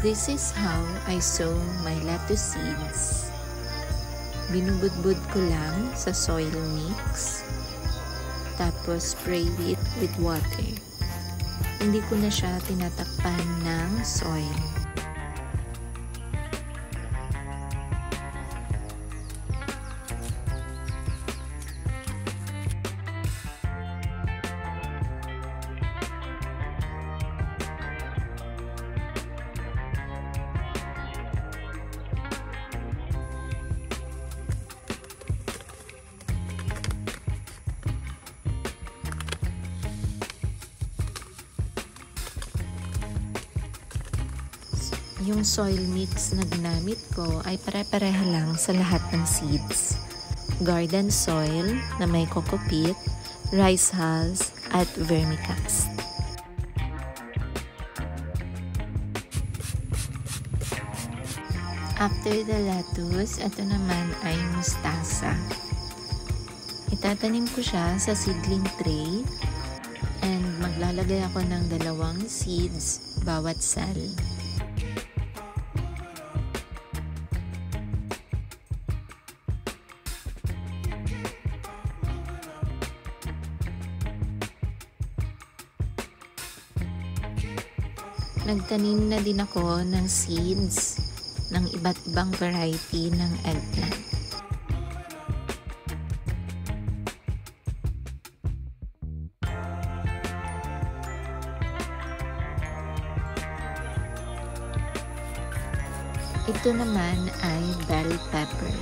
This is how I sow my lettuce seeds. Binubudbud ko lang sa soil mix, tapos spray it with water. Hindi ko na siya tinatakpan ng soil. Yung soil mix na ginamit ko ay pare-pareha lang sa lahat ng seeds. Garden soil na may coco peat, rice hulls, at vermicast. After the lettuce, ito naman ay mustasa. Itatanim ko siya sa seedling tray and maglalagay ako ng 2 seeds bawat cell. Nagtanim na din ako ng seeds ng iba't ibang variety ng eggplant. Ito naman ay bell pepper.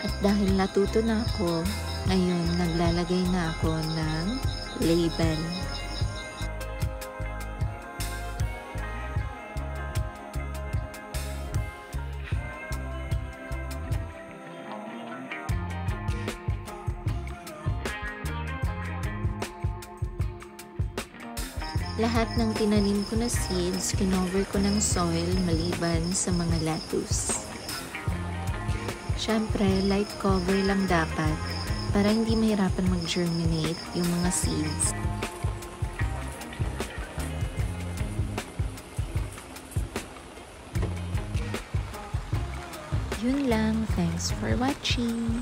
At dahil natuto na ako, ngayon naglalagay na ako ng label. Lahat ng tinanim ko na seeds, kinover ko ng soil maliban sa mga lettuce. Siyempre, light cover lang dapat para hindi mahirapan mag-germinate yung mga seeds. Yun lang. Thanks for watching!